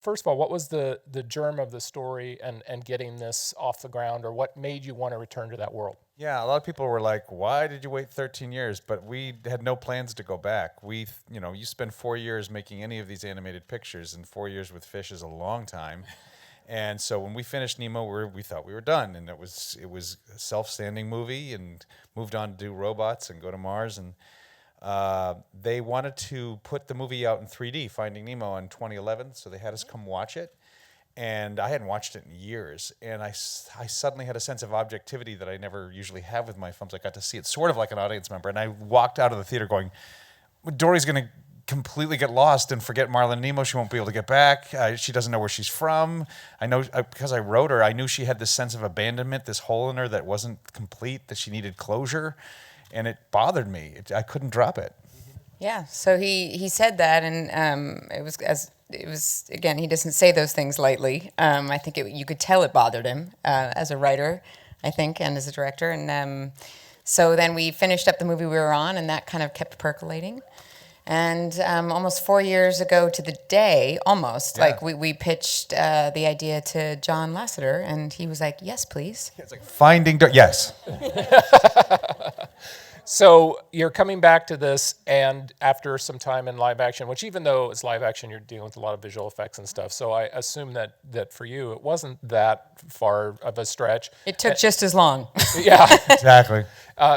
first of all, what was the germ of the story and getting this off the ground, or what made you want to return to that world? Yeah, a lot of people were like, "Why did you wait 13 years?" But we had no plans to go back. You spend 4 years making any of these animated pictures, and 4 years with fish is a long time. And so when we finished Nemo, we thought we were done, and it was a self-standing movie, and moved on to do robots and go to Mars. And they wanted to put the movie out in 3D, Finding Nemo, in 2011. So they had us come watch it. And I hadn't watched it in years, and I suddenly had a sense of objectivity that I never usually have with my films. I got to see it sort of like an audience member, and I walked out of the theater going, Dory's going to completely get lost and forget Marlin and Nemo. She won't be able to get back. She doesn't know where she's from. I know because I wrote her, I knew she had this sense of abandonment, this hole in her that wasn't complete, that she needed closure, and it bothered me. I couldn't drop it. Yeah, so he said that, and it was again, he doesn't say those things lightly. I think you could tell it bothered him as a writer, I think, and as a director. And so then we finished up the movie we were on, and that kind of kept percolating. And almost 4 years ago to the day, like we pitched the idea to John Lasseter, and he was like, "Yes, please." It's like Finding Dory. Yes. So you're coming back to this, and after some time in live action, which even though it's live action, you're dealing with a lot of visual effects and stuff. So I assume that for you, it wasn't that far of a stretch. It took just as long. Yeah. Exactly.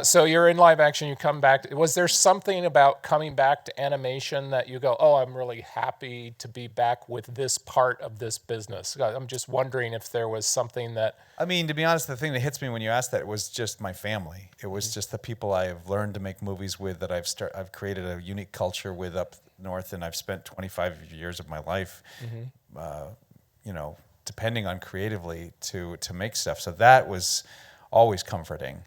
So you're in live action, you come back. Was there something about coming back to animation that you go, oh, I'm really happy to be back with this part of this business? I'm just wondering if there was something that... I mean, to be honest, the thing that hits me when you ask that was just my family. It was just the people I have learned to make movies with, that I've created a unique culture with up north, and I've spent 25 years of my life, depending on creatively to make stuff. So that was always comforting.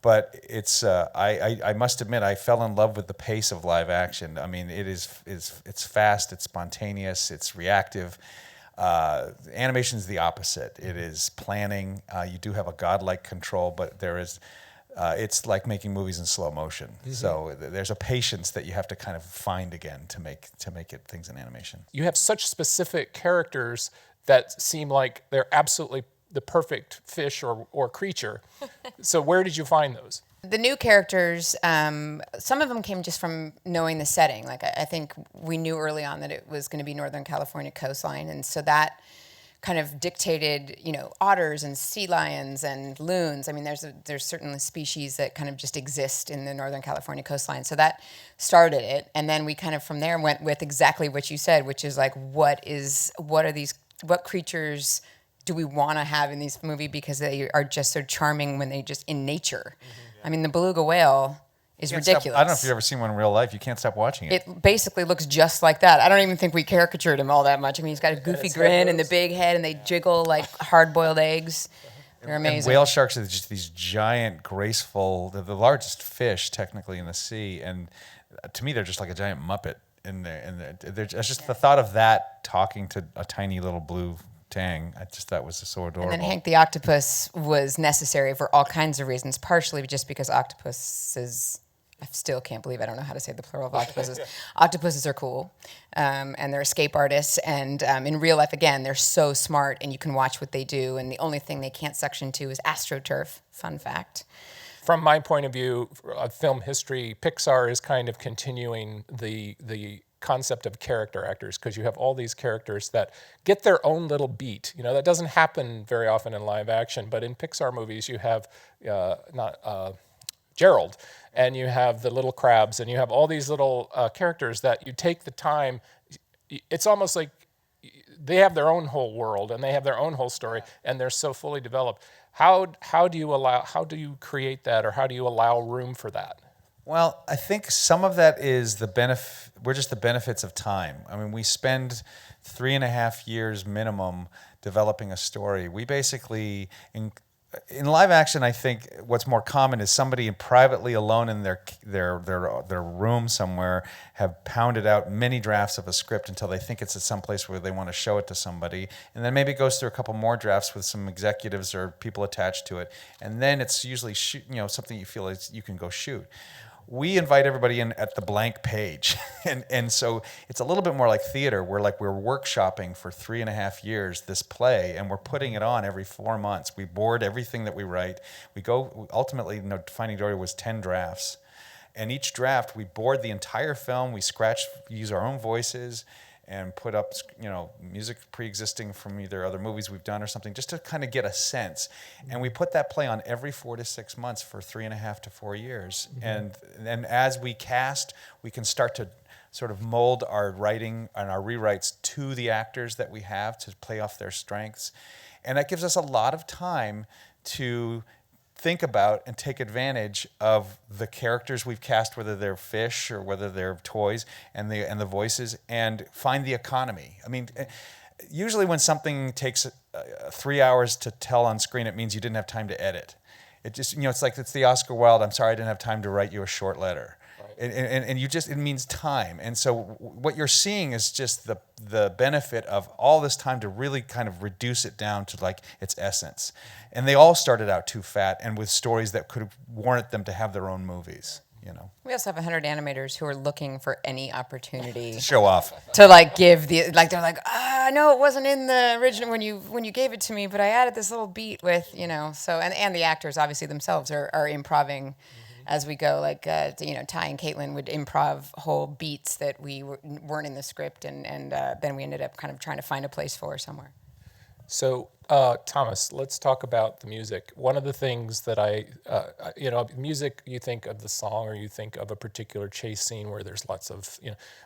But it's I must admit, I fell in love with the pace of live action. I mean, it's fast, it's spontaneous, it's reactive. Animation is the opposite. It is planning. You do have a godlike control, but there is. It's like making movies in slow motion. So there's a patience that you have to kind of find again to make it things in animation. You have such specific characters that seem like they're absolutely the perfect fish or creature. So where did you find those? The new characters, some of them came just from knowing the setting. Like I think we knew early on that it was going to be Northern California coastline, and so that kind of dictated, otters and sea lions and loons. I mean, there's certainly species that kind of just exist in the Northern California coastline. So that started it, and then we kind of from there went with exactly what you said, which is like, what creatures do we want to have in this movie, because they are just so charming when they just in nature. I mean, the beluga whale is ridiculous. I don't know if you've ever seen one in real life. You can't stop watching it. It basically looks just like that. I don't even think we caricatured him all that much. I mean, he's got a goofy grin and the big head, and they jiggle like hard-boiled eggs. They're amazing. And whale sharks are just these giant, graceful, they're the largest fish technically in the sea, and to me they're just like a giant Muppet. It's just the thought of that talking to a tiny little blue tang. I just thought was so adorable. And then Hank the octopus was necessary for all kinds of reasons, partially just because octopuses, I still can't believe I don't know how to say the plural of octopuses. Octopuses are cool, and they're escape artists, and in real life, again, they're so smart, and you can watch what they do, and the only thing they can't suction to is AstroTurf. Fun fact. From my point of view, of film history, Pixar is kind of continuing the concept of character actors, because you have all these characters that get their own little beat. That doesn't happen very often in live action, but in Pixar movies you have Gerald, and you have the little crabs, and you have all these little characters that you take the time. It's almost like they have their own whole world, and they have their own whole story, and they're so fully developed. How do you create that, or how do you allow room for that? Well, I think some of that is we're just the benefits of time. I mean, we spend 3.5 years minimum developing a story. We basically, in live action, I think what's more common is somebody privately alone in their room somewhere have pounded out many drafts of a script until they think it's at some place where they want to show it to somebody, and then maybe it goes through a couple more drafts with some executives or people attached to it, and then it's usually something you feel is you can go shoot. we invite everybody in at the blank page. and so it's a little bit more like theater. We're workshopping for 3.5 years this play, and we're putting it on every 4 months. We board everything that we write. Ultimately, Finding Dory was 10 drafts. And each draft, we board the entire film, we use our own voices, and put up, music pre-existing from either other movies we've done or something, just to kind of get a sense. And we put that play on every 4 to 6 months for 3.5 to 4 years. And as we cast, we can start to sort of mold our writing and our rewrites to the actors that we have to play off their strengths. And that gives us a lot of time to think about and take advantage of the characters we've cast, whether they're fish or whether they're toys, and the voices, and find the economy. I mean, usually when something takes 3 hours to tell on screen, it means you didn't have time to edit. It just, it's the Oscar Wilde, I'm sorry I didn't have time to write you a short letter. And it means time. And so what you're seeing is just the benefit of all this time to really kind of reduce it down to like its essence. And they all started out too fat and with stories that could warrant them to have their own movies. We also have 100 animators who are looking for any opportunity Show off. to give they're like, no, it wasn't in the original when you gave it to me, but I added this little beat with, so, and the actors obviously themselves are improving as we go, Ty and Caitlin would improv whole beats that weren't in the script, and then we ended up kind of trying to find a place for somewhere. So, Thomas, let's talk about the music. One of the things that music, you think of the song or you think of a particular chase scene where there's lots of,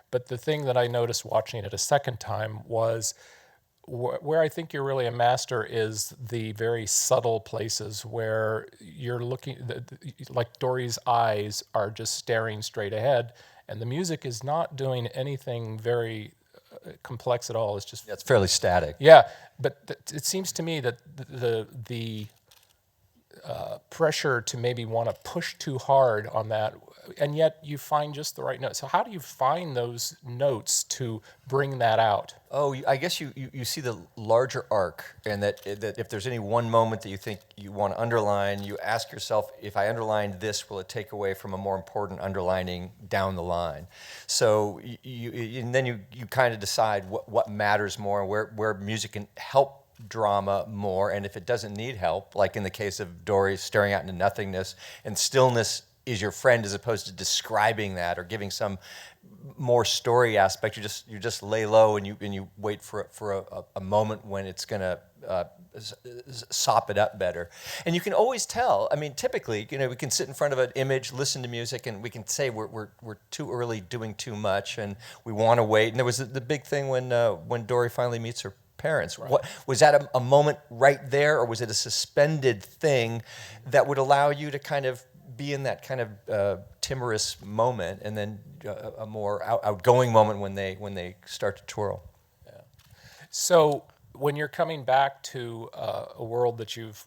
but the thing that I noticed watching it a second time was where I think you're really a master is the very subtle places where you're looking, like Dory's eyes are just staring straight ahead, and the music is not doing anything very complex at all. It's just it's fairly static. Yeah, but it seems to me that the pressure to maybe want to push too hard on that, and yet you find just the right notes. So how do you find those notes to bring that out? Oh, I guess you see the larger arc, and that if there's any one moment that you think you want to underline, you ask yourself, if I underlined this, will it take away from a more important underlining down the line? So and then you kind of decide what matters more, where music can help drama more, and if it doesn't need help, like in the case of Dory staring out into nothingness, and stillness is your friend as opposed to describing that or giving some more story aspect. You just lay low and you wait for a moment when it's gonna sop it up better. And you can always tell. I mean, typically, we can sit in front of an image, listen to music, and we can say we're too early, doing too much, and we want to wait. And there was the big thing when Dory finally meets her parents. Right. What was that a moment right there, or was it a suspended thing that would allow you to kind of be in that kind of timorous moment, and then a more outgoing moment when they start to twirl? Yeah. So when you're coming back to a world that you've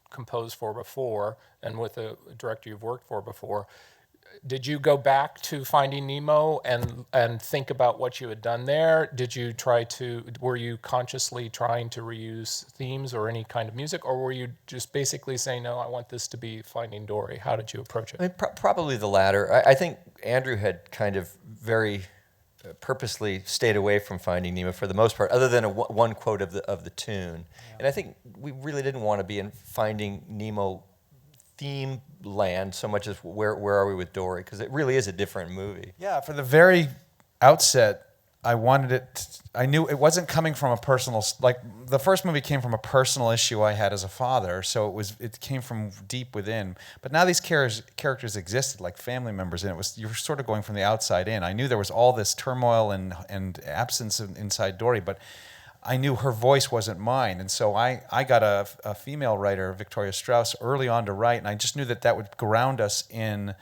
composed for before, and with a director you've worked for before, did you go back to Finding Nemo and think about what you had done there? Were you consciously trying to reuse themes or any kind of music, or were you just basically saying, no, I want this to be Finding Dory? How did you approach it? I mean, probably the latter. I think Andrew had kind of very purposely stayed away from Finding Nemo for the most part, other than one quote of the tune. Yeah. And I think we really didn't want to be in Finding Nemo theme land so much as where are we with Dory, because it really is a different movie. Yeah, for the very outset, I wanted it. I knew it wasn't coming from a personal. Like the first movie came from a personal issue I had as a father, so it came from deep within. But now these characters existed like family members, and you were sort of going from the outside in. I knew there was all this turmoil and absence inside Dory, but I knew her voice wasn't mine, and so I got a female writer, Victoria Strauss, early on to write, and I just knew that would ground us in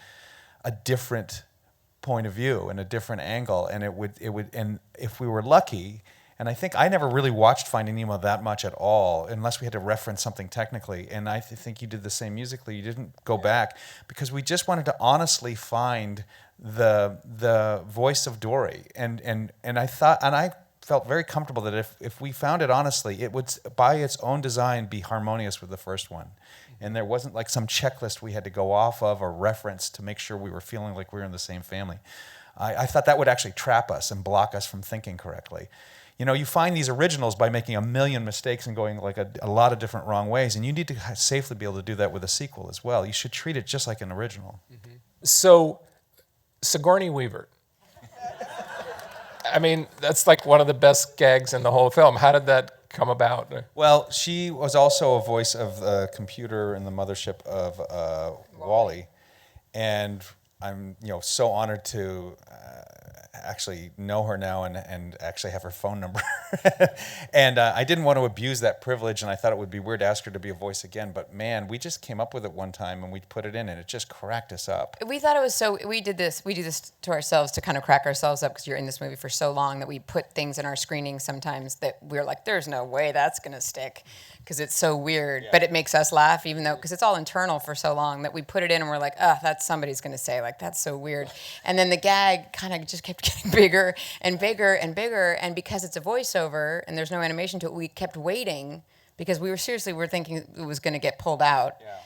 a different point of view and a different angle, and it would, and if we were lucky, and I think I never really watched Finding Nemo that much at all, unless we had to reference something technically, and I think you did the same musically. You didn't go back because we just wanted to honestly find the voice of Dory, and I felt very comfortable that if we found it honestly, it would, by its own design, be harmonious with the first one. And there wasn't like some checklist we had to go off of or reference to make sure we were feeling like we were in the same family. I thought that would actually trap us and block us from thinking correctly. You know, you find these originals by making a million mistakes and going like a lot of different wrong ways, and you need to safely be able to do that with a sequel as well. You should treat it just like an original. So, Sigourney Weaver. I mean, that's like one of the best gags in the whole film. How did that come about? Well, she was also a voice of the computer in the mothership of Wall-E, and I'm so honored to actually know her now and actually have her phone number. And I didn't want to abuse that privilege, and I thought it would be weird to ask her to be a voice again, but man, we just came up with it one time and we put it in and it just cracked us up. We thought it was we do this to ourselves to kind of crack ourselves up because you're in this movie for so long that we put things in our screenings sometimes that we're like, there's no way that's going to stick because it's so weird, but it makes us laugh even though, because it's all internal for so long that we put it in and we're like, that's somebody's going to say, like, that's so weird. And then the gag kind of just kept getting bigger and bigger and bigger, and because it's a voiceover and there's no animation to it, we kept waiting because we were thinking it was going to get pulled out. Yeah.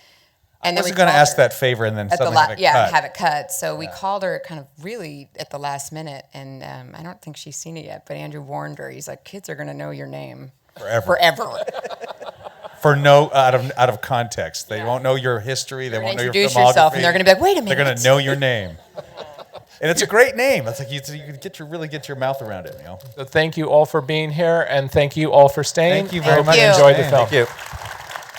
And I wasn't going to ask that favor and then suddenly have it cut. have it cut. So we called her kind of really at the last minute, and I don't think she's seen it yet, but Andrew warned her. He's like, kids are going to know your name forever. For out of context. They won't know your history. They won't know your filmography. Introduce yourself, and they're going to be like, wait a minute. They're going to know your name. And it's a great name. It's like you can really get your mouth around it. So thank you all for being here, and thank you all for staying. Thank you very much. Enjoyed the film. Thank you.